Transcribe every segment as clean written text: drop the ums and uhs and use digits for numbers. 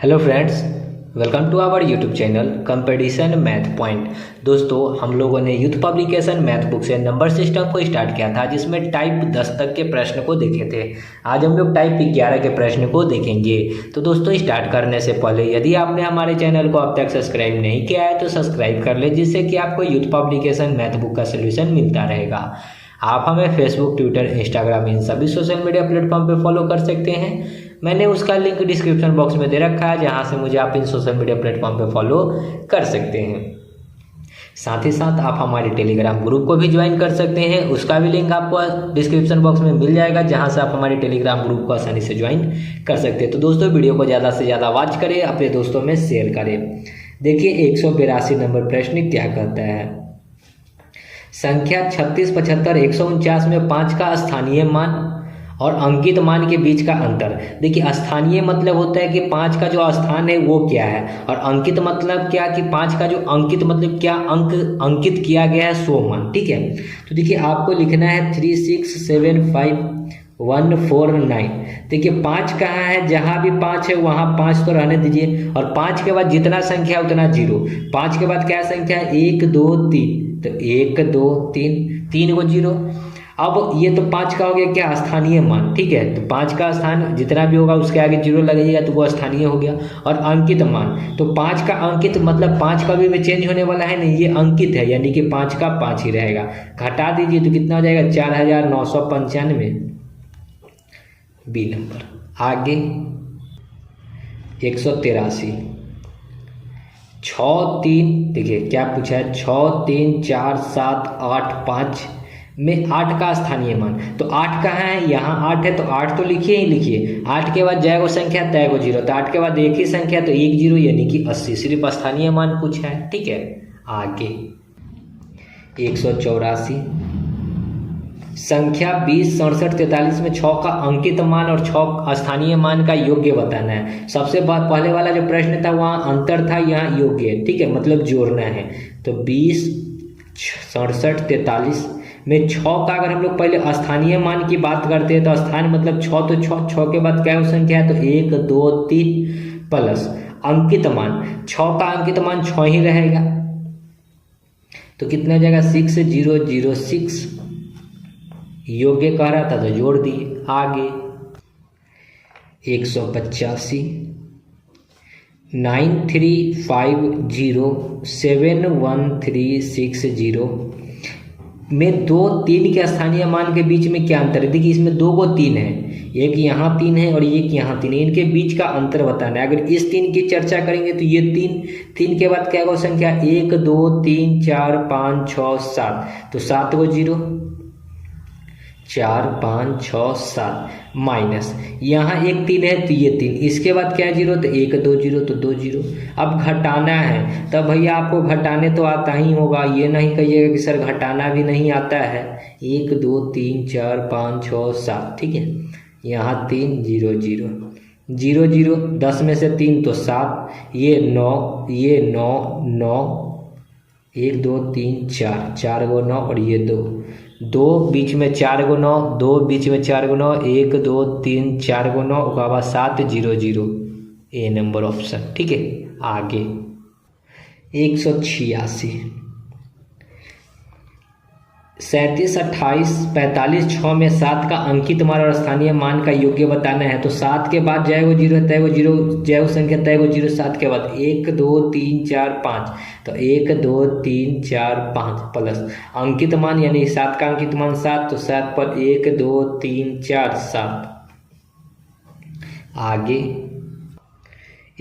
Hello friends, welcome to our YouTube channel competition math point. दोस्तों, हम लोगों ने यूथ पब्लिकेशन मैथ बुक से नंबर सिस्टम को स्टार्ट किया था, जिसमें टाइप 10 तक के प्रश्न को देखे थे। आज हम लोग टाइप 11 के प्रश्न को देखेंगे। तो दोस्तों, स्टार्ट करने से पहले यदि आपने हमारे चैनल को अब तक सब्सक्राइब नहीं किया है तो सब्सक्राइब कर ले, जिससे कि आपको यूथ पब्लिकेशन मैथ बुक का सोल्यूशन मिलता रहेगा। आप हमें फेसबुक, ट्विटर, इंस्टाग्राम इन सभी सोशल मीडिया प्लेटफॉर्म पे फॉलो कर सकते हैं। मैंने उसका लिंक डिस्क्रिप्शन बॉक्स में दे रखा है, जहां से मुझे आप इन सोशल मीडिया प्लेटफॉर्म पे फॉलो कर सकते हैं। साथ ही साथ आप हमारे टेलीग्राम ग्रुप को भी ज्वाइन कर सकते हैं। उसका भी लिंक आपको डिस्क्रिप्शन बॉक्स में मिल जाएगा, जहां से आप हमारे टेलीग्राम ग्रुप को आसानी से ज्वाइन कर सकते हैं। तो दोस्तों, वीडियो को ज़्यादा से ज़्यादा वॉच करें, अपने दोस्तों में शेयर करें। देखिए 182 नंबर प्रश्न क्या कहता है। संख्या 36, 75, 149 में 5 का स्थानीय मान और अंकित मान के बीच का अंतर। देखिए, स्थानीय मतलब होता है कि 5 का जो स्थान है वो क्या है, और अंकित मतलब क्या कि 5 का जो अंकित मतलब क्या अंक अंकित किया गया है, 100 मान। ठीक है, तो देखिए आपको लिखना है 3675149। देखिए 5 कहाँ है, जहाँ भी 5 है वहाँ 5 तो रहने दीजिए, और 5 के बाद जितना संख्या उतना 0। 5 के बाद क्या संख्या है, 1 2 3, तो 1 2 3, 3 को 0। अब ये तो 5 का हो गया क्या, स्थानीय मान। ठीक है, तो 5 का स्थान जितना भी होगा उसके आगे 0 लगेगा, तो वो स्थानीय हो गया। और अंकित मान, तो 5 का अंकित मतलब 5 कभी भी चेंज होने वाला है नहीं, ये अंकित है, यानी कि 5 का 5 ही रहेगा। घटा दीजिए तो कितना हो जाएगा, 4995, बी नंबर। आगे 183, 6 3, देखिए क्या पूछा है, 6 3 4 7 8 5 में 8 का स्थानीय मान। तो 8 कहाँ है, यहाँ 8 है, तो 8 तो लिखिए ही लिखिए। 8 के बाद जाएगा संख्या तय 0, तो 8 के बाद एक ही संख्या, तो 1 0, यानी कि 80। सिर्फ स्थानीय मान पूछा है। ठीक है, आगे 184, संख्या 20, 67, 43 में 6 का अंकित मान और 6 स्थानीय मान का योग्य बताना है। सबसे पहले वाला जो प्रश्न था वहाँ अंतर था, यहाँ योग्य है। ठीक है, मतलब जोड़ना है। तो 20, 67, 43 में 6 का अगर हम लोग पहले स्थानीय मान की बात करते हैं तो स्थान मतलब 6, तो 6 के बाद क्या संख्या है, तो 1 2 3 प्लस अंकित मान। 6 का अंकित मान 6 ही रहेगा, तो कितना हो जाएगा, 6006। योग्य कह रहा था तो जोड़ दिए। आगे 185, 93507130 में 2 3 के स्थानीय मान के बीच में क्या अंतर है। देखिए इसमें 2 को 3 है, एक यहाँ 3 है और एक यहाँ 3 है, इनके बीच का अंतर बताना है। अगर इस 3 की चर्चा करेंगे तो ये 3 के बाद क्या होगा संख्या, 1 2 3 4 5 6 7, तो 7 को 0, 4 5 6 7 माइनस यहाँ एक 3 है तो ये 3, इसके बाद क्या 0, तो 1 2 0, तो 2 0। अब घटाना है, तब भैया आपको घटाने तो आता ही होगा, ये नहीं कहिएगा कि सर घटाना भी नहीं आता है। 1 2 3 4 5 6 7, ठीक है, यहाँ 3 0 0 0 0, 10 में से 3 तो 7, ये 9, ये 9 9, 1 2 3 4, 4 को 9 और ये 2 बीच में 4 को 9, 2 बीच में 4 को 9, 1 2 3 4 को 9, उसके बाद 7 0 0, ए नंबर ऑप्शन। ठीक है, आगे 186, 37 28 45 6 में 7 का अंकित मान और स्थानीय मान का योग्य बताना है। तो 7 के बाद जाएगा 0, तय 0, जय संख्या तय 0, 7 के बाद 1 2 3 4 5, तो 1 2 3 4 5 प्लस अंकित मान, यानी 7 का अंकित मान 7, तो 7 पर 1 2 3 4 7। आगे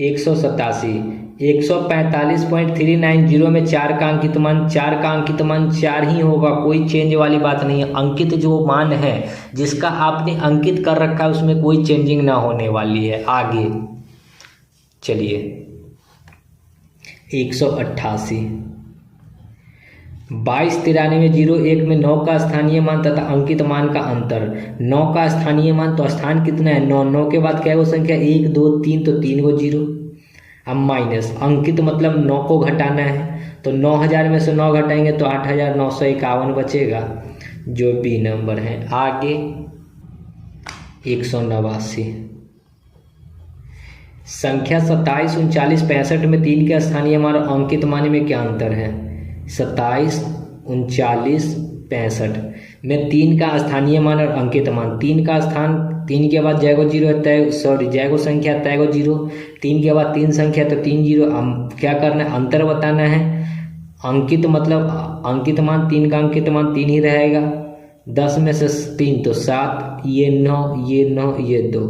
187, 145.390 में 4 का अंकित मान, 4 का अंकित मान 4 ही होगा, कोई चेंज वाली बात नहीं है। अंकित जो मान है जिसका आपने अंकित कर रखा है उसमें कोई चेंजिंग ना होने वाली है। आगे चलिए 188, 229301 में 9 का स्थानीय मान तथा अंकित मान का अंतर। 9 का स्थानीय मान, तो स्थान कितना है 9, 9 के बाद क्या है वो संख्या, 1 2 3, तो 3 को 0। अब माइनस अंकित मतलब 9 को घटाना है, तो 9000 में से 9 घटाएंगे तो 8951 बचेगा, जो बी नंबर है। आगे 189, संख्या 27, 39, 65 में 3 के स्थानीय मान और अंकित मान में क्या अंतर है? 27, 39, 65 में 3 का स्थानीय मान और अंकित मान। 3 का स्थान 3 के बाद जैगो जीरो जैगो संख्या तैगो जीरो, 3 के बाद 3 संख्या तो 3 जीरो। क्या करना है? अंतर बताना है। अंकित मतलब अंकित मान 3 का अंकित मान 3 ही रहेगा। 10 में से 3 तो 7, ये 9, ये 9, ये 2,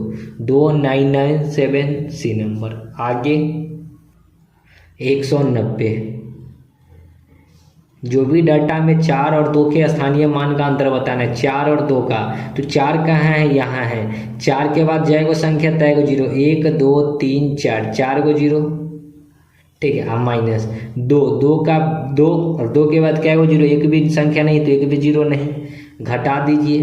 2997 सी नंबर। आगे 190, जो भी डाटा में 4 और 2 के स्थानीय मान का अंतर बताना है। 4 और 2 का, तो 4 कहाँ है? यहाँ है। 4 के बाद जाएगा संख्या तैगो जीरो, 1 2 3 4, 4 को जीरो, ठीक है। अब माइनस 2 का 2 और 2 के बाद क्या है? जीरो। एक भी संख्या नहीं तो एक भी जीरो नहीं, घटा दीजिए।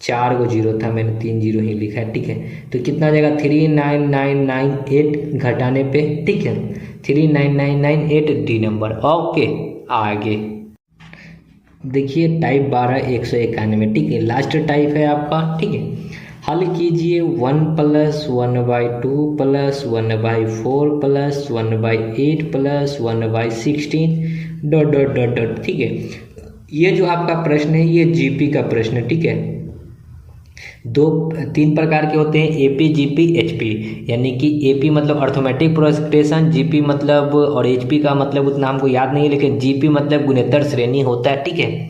4 को जीरो था, मैंने 3 जीरो ही लिखा है, ठीक है। तो कितना जाएगा? 39998 घटाने पे, ठीक है, 39998 डी नंबर। ओके, आगे देखिए टाइप 12 191, ठीक है, लास्ट टाइप है आपका, ठीक है। हल कीजिए 1 + 1/2 + 1/4 + 1/8 + 1/16 ... ठीक है। ये जो आपका प्रश्न है ये जीपी का प्रश्न है, ठीक है। 3 प्रकार के होते हैं, एपी, जीपी, एचपी। यानी कि एपी मतलब अर्थमेटिक प्रोग्रेशन, जीपी मतलब, और एचपी का मतलब उतना हमको याद नहीं है, लेकिन जीपी मतलब गुणोत्तर श्रेणी होता है, ठीक है।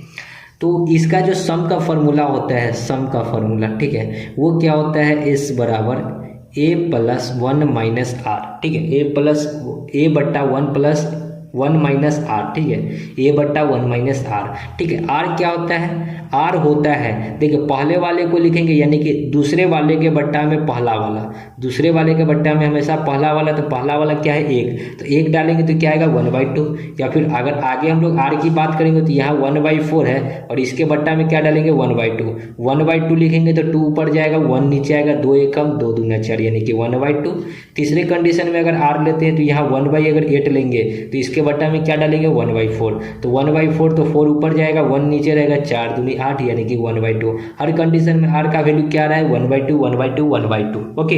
तो इसका जो सम का फॉर्मूला होता है, सम का फॉर्मूला, ठीक है, वो क्या होता है? S बराबर a + 1 - r, ठीक है। a/1 + 1 - r, ठीक है, a/1 - r, ठीक है। r क्या होता है? r होता है, देखिए पहले वाले को लिखेंगे यानी कि दूसरे वाले के बट्टा में पहला वाला, दूसरे वाले के बट्टा में हमेशा पहला वाला, तो पहला वाला क्या है? 1, तो 1 डालेंगे तो क्या आएगा? 1/2। या फिर अगर आगे हम लोग r की बात करेंगे तो यहाँ 1/4 है और इसके बट्टा में क्या डालेंगे? 1/2। 1/2 लिखेंगे तो 2 ऊपर जाएगा, 1 नीचे आएगा, 2 एकम 2 दूना 4, यानी कि 1/2। तीसरे कंडीशन में अगर r लेते हैं तो यहाँ 1/8 लेंगे तो इसके बट्टा में क्या डालेंगे? 1/4। तो 1/4 तो 4 ऊपर जाएगा, 1 नीचे रहेगा, 4 दूनी 8, यानी कि 1/2। हर कंडीशन में r का वैल्यू क्या रहा है? 1/2, 1/2, 1/2। ओके,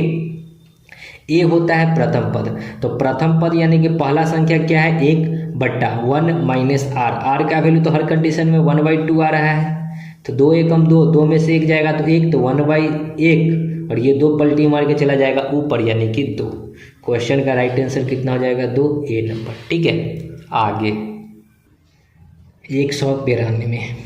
ए होता है प्रथम पद। तो प्रथम पद यानी कि पहला संख्या क्या है? 1/1 - r। r का वैल्यू तो हर कंडीशन में 1/2 आ रहा है, तो 2 एकम 2, 2 में से 1 जाएगा तो 1, तो 1/1, और ये 2 पलटी मार के चला जाएगा ऊपर, यानी कि 2। क्वेश्चन का राइट आंसर कितना हो जाएगा? 2, ए नंबर, ठीक है। आगे 192 में,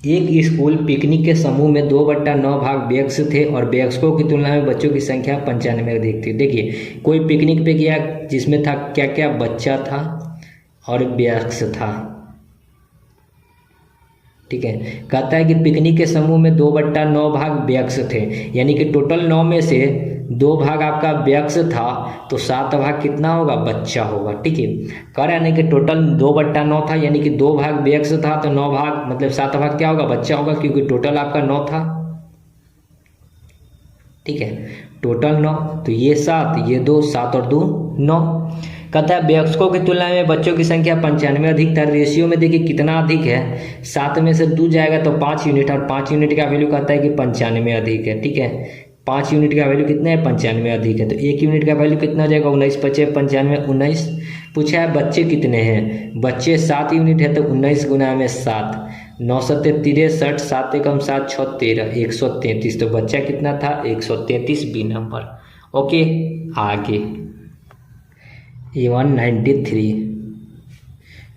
एक स्कूल पिकनिक के समूह में 2/9 भाग वयस्क थे और वयस्कों की तुलना में बच्चों की संख्या 95 अधिक थी। देखिए कोई पिकनिक पे गया जिसमें था क्या क्या? बच्चा था और वयस्क था, ठीक है। कहता है कि पिकनिक के समूह में 2/9 भाग वयस्क थे, यानी कि टोटल 9 में से 2 भाग आपका वयस्क था, तो 7 भाग कितना होगा? बच्चा होगा, ठीक है। कह रहा है ना कि टोटल 2/9 था, यानी कि 2 भाग वयस्क था, तो 9 भाग मतलब 7 भाग क्या होगा? बच्चा होगा, क्योंकि टोटल आपका 9 था, ठीक है। टोटल 9, तो ये 7, ये 2, 7 और 2 9। कहता है वयस्कों की तुलना में बच्चों की संख्या 95 अधिक था। रेशियो में देखिए कितना अधिक है? 7 में से 2 जाएगा तो 5 यूनिट, और 5 यूनिट का वैल्यू कहता है कि 95 अधिक है, ठीक है। 5 यूनिट का वैल्यू कितना है? 95 अधिक है, तो 1 यूनिट का वैल्यू कितना हो जाएगा? 19 × 5 = 95, 19। पूछा है बच्चे कितने हैं? बच्चे 7 यूनिट है, तो 19 × 7, 9 × 7 = 63, 7 एकम 7, 6 13, 133। तो बच्चा कितना था? 133, बी नंबर। ओके, आगे 193,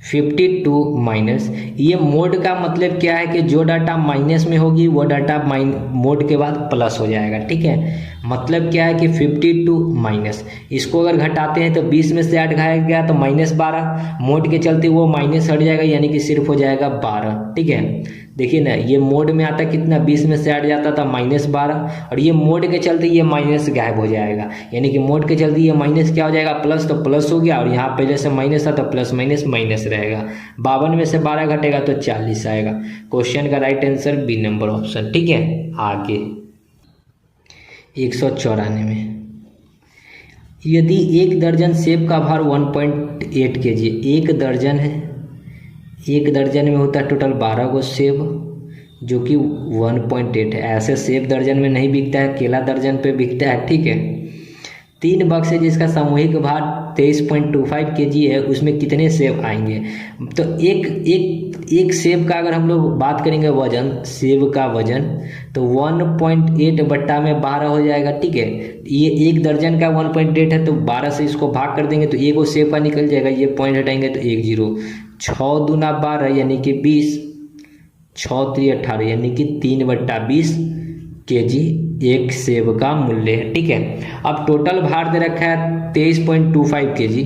52 - ये मोड का मतलब क्या है? कि जो डाटा माइनस में होगी वो डाटा मोड के बाद प्लस हो जाएगा, ठीक है। मतलब क्या है कि 52 इसको अगर घटाते हैं तो 20 में से 8 घटाया गया तो -12, मोड के चलते वो माइनस हट जाएगा, यानी कि सिर्फ हो जाएगा 12, ठीक है। देखिए ना, ये मोड में आता कितना? 20 में से 8 जाता था -12, और ये मोड के चलते ये माइनस गायब हो जाएगा, यानी कि मोड के चलते ये माइनस क्या हो जाएगा? प्लस, तो प्लस हो गया, और यहाँ पहले से माइनस था तो प्लस माइनस माइनस रहेगा। 52 में से 12 घटेगा तो 40 आएगा। क्वेश्चन का right answer B number option, ठीक है। आगे 194 में, यदि 1 दर्जन सेब का भार 1.8 kg, 1 दर्जन है, 1 दर्जन में होता है टोटल 12 गो सेब, जो कि 1.8 है। ऐसे सेब दर्जन में नहीं बिकता है, केला दर्जन पे बिकता है, ठीक है। 3 बक्स है जिसका सामूहिक भार 23.25 kg है, उसमें कितने सेब आएंगे। तो एक सेब का अगर हम लोग बात करेंगे वजन, सेब का वजन तो 1.8 बट्टा में 12 हो जाएगा। ठीक है, ये 1 दर्जन का 1.8 है तो 12 से इसको भाग कर देंगे तो एक वो सेब का निकल जाएगा, ये पॉइंट हटाएंगे तो 1 0। 6 दूना 12 यानी कि 20, 6 3 18 यानी कि 3/20 kg एक सेब का मूल्य है। ठीक है, अब टोटल भार दे रखा है 23.25 kg,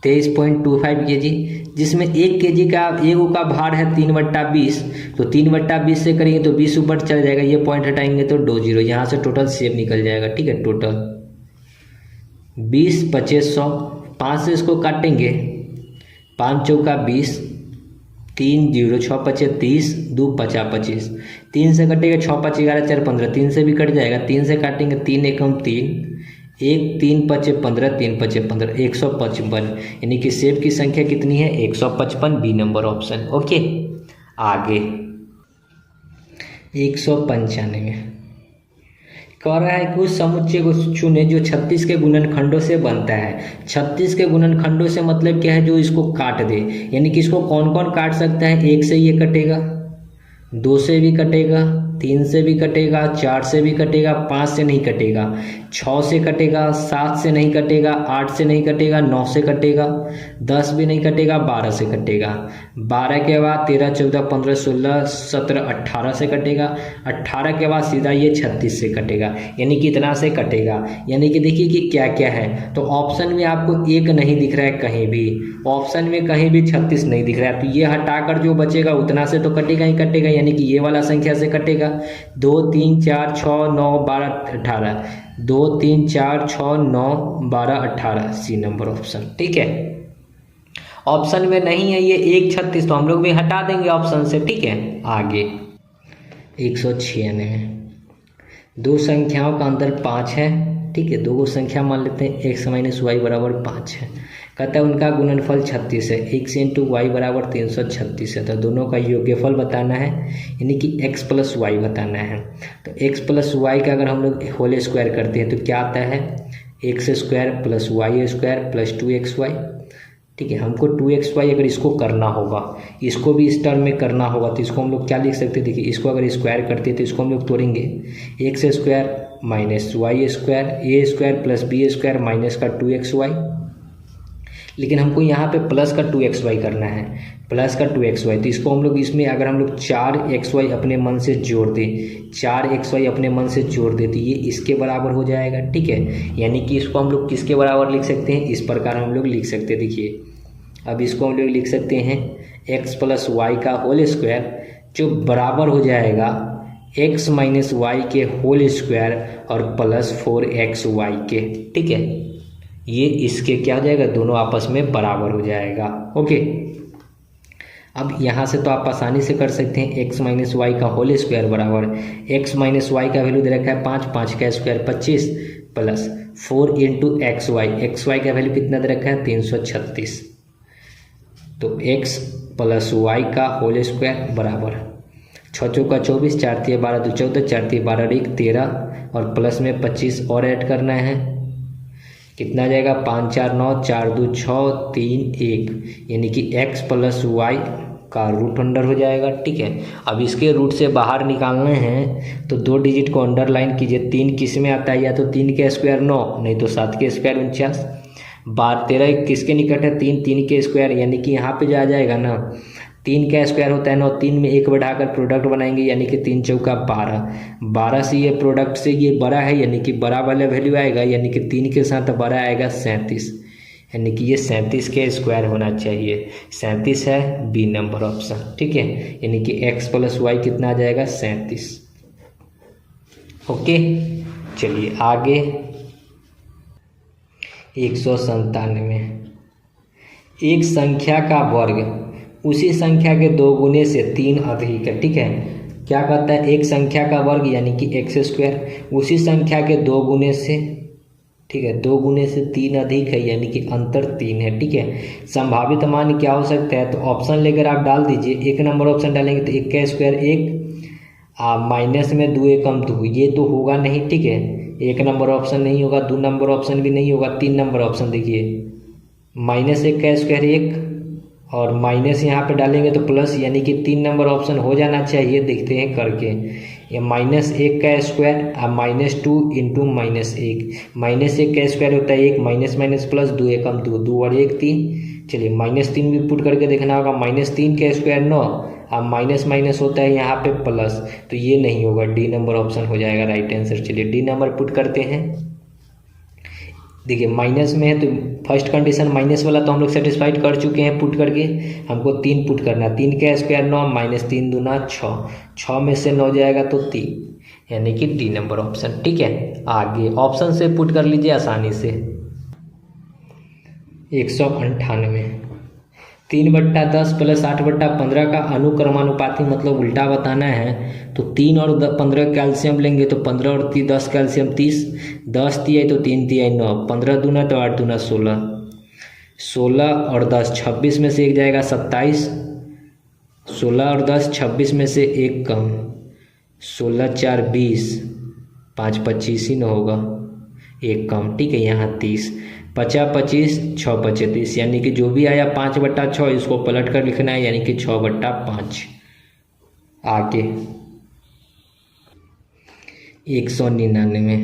23.25 kg, जिसमें 1 kg का एगो का भार है 3/20, तो 3/20 से करेंगे तो 20 ऊपर चल जाएगा, ये पॉइंट हटाएंगे तो 2 0, यहाँ से टोटल सेब निकल जाएगा। ठीक है, टोटल 20 25 100, 5 से इसको काटेंगे, 5 चौका 20, 3 0, 6 5 30, 2 5 25, 3 से कटेगा 6 5 11 4 15, 3 से भी कट जाएगा, 3 से काटेंगे 3 एकम 3, 1 3 5 15, 3 5 15, 155, यानी कि सेब की संख्या कितनी है 155, बी नंबर ऑप्शन। ओके, आगे 195 कह रहा है कि उस समुच्चय को चुने जो 36 के गुणनखंडों से बनता है। 36 के गुणनखंडों से मतलब क्या है, जो इसको काट दे, यानी कि इसको कौन कौन काट सकता है। 1 से ये कटेगा, 2 से भी कटेगा, 3 से भी कटेगा, 4 से भी कटेगा, 5 से नहीं कटेगा, 6 से कटेगा, 7 से नहीं कटेगा, 8 से नहीं कटेगा, 9 से कटेगा, 10 भी नहीं कटेगा, 12 से कटेगा, 12 के बाद 13 14 15 16 17 18 से कटेगा, 18 के बाद सीधा ये 36 से कटेगा, यानी कि इतना से कटेगा। यानी कि देखिए कि क्या क्या है, तो ऑप्शन में आपको 1 नहीं दिख रहा है कहीं भी, ऑप्शन में कहीं भी 36 नहीं दिख रहा है, तो ये हटाकर जो बचेगा उतना से तो कटेगा ही कटेगा, यानी कि ये वाला संख्या से कटेगा। 2 3 4 6 9 12 18, 2 3 4 6 9 12 18, सी नंबर ऑप्शन। ठीक है, ऑप्शन में नहीं है ये 136, तो हम लोग भी हटा देंगे ऑप्शन से। ठीक है, आगे 196, दो संख्याओं का अंतर 5 है। ठीक है, दो संख्या मान लेते हैं, x - y = 5 है, कहता है उनका गुणनफल 36 है, x × y = 336 है, तो दोनों का योग्यफल बताना है, यानी कि x + y बताना है। तो x + y का अगर हम लोग होल स्क्वायर करते हैं तो क्या आता है, x² + y² + 2xy। ठीक है, हमको 2xy अगर इसको करना होगा, इसको भी इस टर्म में करना होगा, तो इसको हम लोग क्या लिख सकते हैं, देखिए इसको अगर स्क्वायर करते हैं तो इसको हम लोग तोड़ेंगे, x² - y² a² + b² minus का 2xy, लेकिन हमको यहाँ पे प्लस का 2xy करना है, प्लस का 2xy, तो इसको हम लोग इसमें अगर हम लोग 4xy अपने मन से जोड़ दें, 4xy अपने मन से जोड़ दें तो ये इसके बराबर हो जाएगा। ठीक है, यानी कि इसको हम लोग किसके बराबर लिख सकते हैं, इस प्रकार हम लोग लिख सकते हैं। देखिए अब इसको हम लोग लिख सकते हैं x + y का होल स्क्वायर जो बराबर हो जाएगा x - y के होल स्क्वायर और प्लस 4xy के। ठीक है, ये इसके क्या हो जाएगा, दोनों आपस में बराबर हो जाएगा। ओके, अब यहाँ से तो आप आसानी से कर सकते हैं, x - y का होल स्क्वायर बराबर x - y का वैल्यू दे रखा है 5, 5 का स्क्वायर 25 प्लस 4 × xy का वैल्यू कितना दे रखा है 336, तो x + y का होल स्क्वायर बराबर 6 चौका 24, 4 3 12 2 14, 4 3 12 1 13 और प्लस में 25 और ऐड करना है, कितना आ जाएगा 5 4 9 4 2 6 3 1, यानी कि x + y का रूट अंडर हो जाएगा। ठीक है, अब इसके रूट से बाहर निकालने हैं तो 2 डिजिट को अंडरलाइन कीजिए, 3 किस में आता है, या तो 3 के स्क्वायर 9, नहीं तो 7 के स्क्वायर 49, 12 13 किसके निकट है 3, 3 के स्क्वायर, यानी कि यहाँ पे जो आ जाएगा ना 3 का स्क्वायर होता है 9, 3 में 1 बढ़ाकर प्रोडक्ट बनाएंगे, यानी कि 3 चौका 12, 12 से ये प्रोडक्ट से ये बड़ा है, यानी कि बड़ा वाला वैल्यू आएगा, यानी कि 3 के साथ बड़ा आएगा 37, यानी कि ये 37 के स्क्वायर होना चाहिए, 37 है, बी नंबर ऑप्शन। ठीक है, यानी कि x + y कितना आ जाएगा 37। ओके, चलिए आगे 197, एक संख्या का वर्ग उसी संख्या के 2 गुने से 3 अधिक है। ठीक है, क्या कहता है, एक संख्या का वर्ग यानी कि x² उसी संख्या के 2 गुने से, ठीक है, 2 गुने से 3 अधिक है, यानी कि अंतर 3 है। ठीक है, संभावित मान क्या हो सकता है, तो ऑप्शन लेकर आप डाल दीजिए, 1 नंबर ऑप्शन डालेंगे तो 1 का स्क्वायर 1 माइनस में 2 एकम 2, ये तो होगा नहीं, ठीक है। 1 नंबर ऑप्शन नहीं होगा, 2 नंबर ऑप्शन भी नहीं होगा, 3 नंबर ऑप्शन देखिए, -1 का स्क्वायर 1 और माइनस यहाँ पे डालेंगे तो प्लस, यानी कि 3 नंबर ऑप्शन हो जाना चाहिए। देखते हैं करके, ये -1 का स्क्वायर और -2 इंटू -1, -1 का स्क्वायर होता है 1, माइनस माइनस प्लस, 2 एकम 2, 2 और 1 3। चलिए -3 भी पुट करके देखना होगा, -3 का स्क्वायर 9 और माइनस माइनस होता है यहाँ पे प्लस, तो ये नहीं होगा, डी नंबर ऑप्शन हो जाएगा राइट आंसर। चलिए डी नंबर पुट करते हैं। देखिए माइनस में है तो फर्स्ट कंडीशन माइनस वाला तो हम लोग सेटिस्फाइड कर चुके हैं पुट करके, हमको 3 पुट करना, 3 का स्क्वायर 9, -3 दूना 6, 6 में से 9 जाएगा तो 3, यानी कि डी नंबर ऑप्शन, ठीक है। आगे ऑप्शन से पुट कर लीजिए आसानी से। 198, 3/10 प्लस 8/15 का अनुक्रमानुपाती मतलब उल्टा बताना है, तो 3 और 15 कैल्शियम लेंगे तो 15 और 10 कैल्शियम 30, 10 तिहाई तो 3 तिहाई 9, 15 दूना तो 8 दूना 16, 16 और 10 26 में से 1 जाएगा 27, 16 और 10 26 में से 1 कम, 16 4 20, 5 25 ही न होगा, 1 कम, ठीक है। यहाँ 30, 50 25, 6 25 30, यानी कि जो भी आया 5/6 इसको पलट कर लिखना है, यानी कि 6/5। आगे 199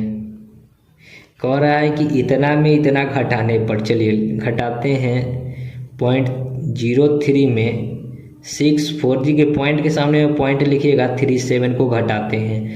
कह रहा है कि इतना में इतना घटाने पर, चलिए घटाते हैं 0.03 में 6 जी के पॉइंट के सामने में पॉइंट लिखिएगा, 37 को घटाते हैं,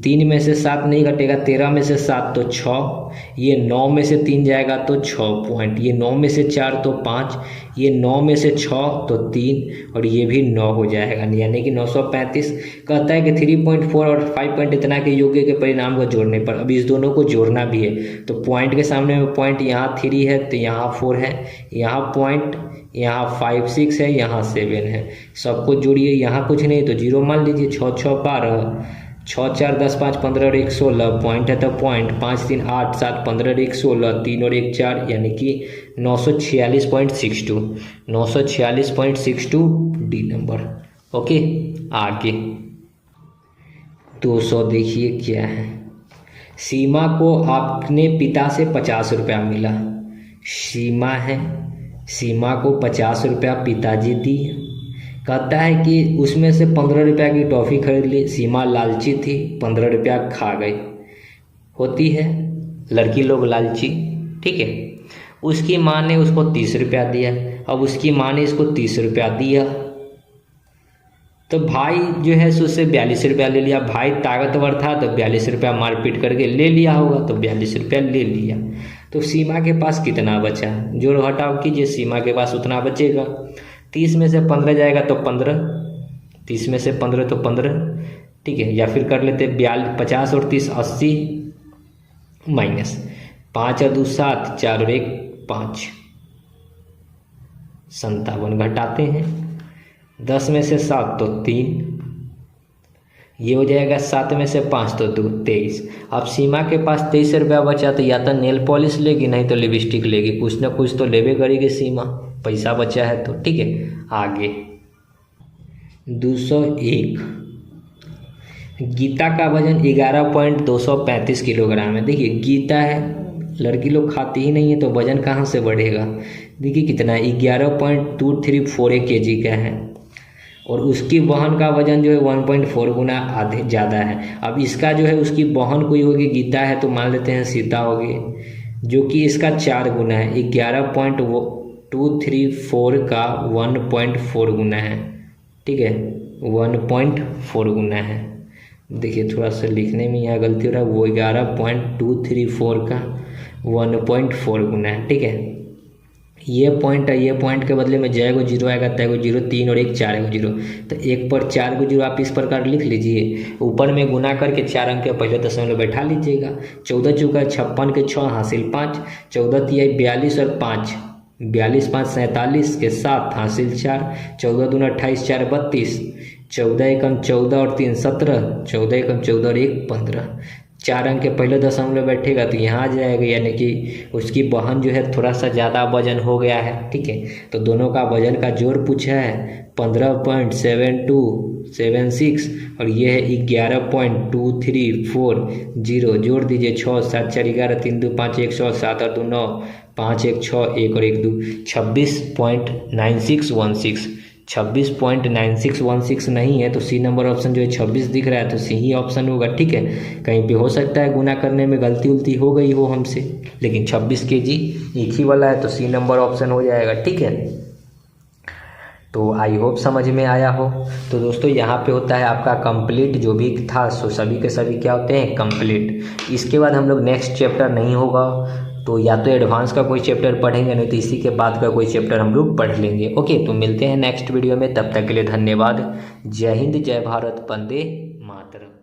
3 में से 7 नहीं घटेगा, 13 में से 7 तो 6, ये 9 में से 3 जाएगा तो 6 पॉइंट, ये 9 में से 4 तो 5, ये 9 में से 6 तो 3 और ये भी 9 हो जाएगा, यानी कि 935। कहता है कि 3.4 और 5 पॉइंट इतना के योग्य के परिणाम को जोड़ने पर, अब इस दोनों को जोड़ना भी है, तो पॉइंट के सामने में पॉइंट यहाँ 3 है तो यहाँ 4 है, यहाँ पॉइंट यहाँ 5 6 है, यहाँ 7 है, सबको जोड़िए, यहाँ कुछ नहीं तो 0 मान लीजिए, 6 6 12, 6 4 10 5 15 और 1 16, पॉइंट है तो पॉइंट, 5 3 8 7 15 और 1 16, 3 और 1 4, यानी कि 946.62, 946.62 डी नंबर। ओके आगे 200 देखिए क्या है। सीमा को अपने पिता से 50 रुपया मिला, सीमा है, सीमा को 50 रुपया पिताजी दिए, कहता है कि उसमें से 15 रुपया की टॉफ़ी खरीद ली, सीमा लालची थी, 15 रुपया खा गई, होती है लड़की लोग लालची, ठीक है। उसकी माँ ने उसको 30 रुपया दिया, अब उसकी माँ ने इसको 30 रुपया दिया, तो भाई जो है सो उससे 42 रुपया ले लिया, भाई ताकतवर था तो 42 रुपया मारपीट करके ले लिया होगा, तो 42 रुपया ले लिया, तो सीमा के पास कितना बचा, जोड़ घटाव कीजिए, सीमा के पास उतना बचेगा, 30 में से 15 जाएगा तो 15, 30 में से 15 तो 15, ठीक है। या फिर कर लेते 50 और 30 80, माइनस 5 और 2 7, 4 और 1 5, 57 घटाते हैं, 10 में से 7 तो 3, ये हो जाएगा 7 में से 5 तो 2 23। अब सीमा के पास 23 रुपया बचा, तो या तो नेल पॉलिश लेगी नहीं तो लिपस्टिक लेगी, कुछ ना कुछ तो लेवे करेगी सीमा, पैसा बचा है तो, ठीक है। आगे 201, गीता का वजन 11.235 किलोग्राम है। देखिए गीता है, लड़की लोग खाती ही नहीं है तो वजन कहाँ से बढ़ेगा, देखिए कितना 11.234 kg का है, और उसकी बहन का वजन जो है 1.4 गुना आधे ज़्यादा है। अब इसका जो है उसकी बहन कोई होगी, गीता है तो मान लेते हैं सीता होगी, जो कि इसका 4 गुना है, 11.234 का 1.4 गुना है, ठीक है, 1.4 गुना है। देखिए थोड़ा सा लिखने में यहाँ गलती हो रहा है, वो 11.234 का 1.4 गुना है, ठीक है। ये पॉइंट है, ये पॉइंट के बदले में जय को 0 आएगा, तय को 0, 3 और 1 4 को 0, तो 1 पर 4 को 0 आप इस प्रकार लिख लीजिए, ऊपर में गुना करके 4 अंक के पहले दशमलव बैठा लीजिएगा, 14 चौका 56 के 6 हासिल 5, 14 तिहाई 42 और 5, 42 5 47 के 7 हासिल 4, 14 दूना 28 4 32, 14 एकम 14 और 3 17, 14 एकम 14 और 1 15, 4 अंक के पहले दशमलव बैठेगा तो यहाँ आ जाएगा, यानी कि उसकी बहन जो है थोड़ा सा ज़्यादा वजन हो गया है। ठीक है, तो दोनों का वजन का जोड़ पूछा है 15.7276 और ये है 11.2340। जोड़ दीजिए 6 7 4 11 3 2 5 1 6 7 और 2 9 5 1 6 1 और 1 2 26.9616। 26.9616 नहीं है तो सी नंबर ऑप्शन जो है 26 दिख रहा है तो सी ही ऑप्शन होगा। ठीक है, कहीं पे हो सकता है गुना करने में गलती उलती हो गई हो हमसे, लेकिन 26 kg एक ही वाला है तो सी नंबर ऑप्शन हो जाएगा। ठीक है, तो आई होप समझ में आया हो। तो दोस्तों यहाँ पे होता है आपका कंप्लीट जो भी था, सो सभी के सभी क्या होते हैं कंप्लीट। इसके बाद हम लोग नेक्स्ट चैप्टर नहीं होगा तो या तो एडवांस का कोई चैप्टर पढ़ेंगे, नहीं तो इसी के बाद का कोई चैप्टर हम लोग पढ़ लेंगे। ओके, तो मिलते हैं नेक्स्ट वीडियो में, तब तक के लिए धन्यवाद। जय हिंद, जय भारत, वंदे मातरम।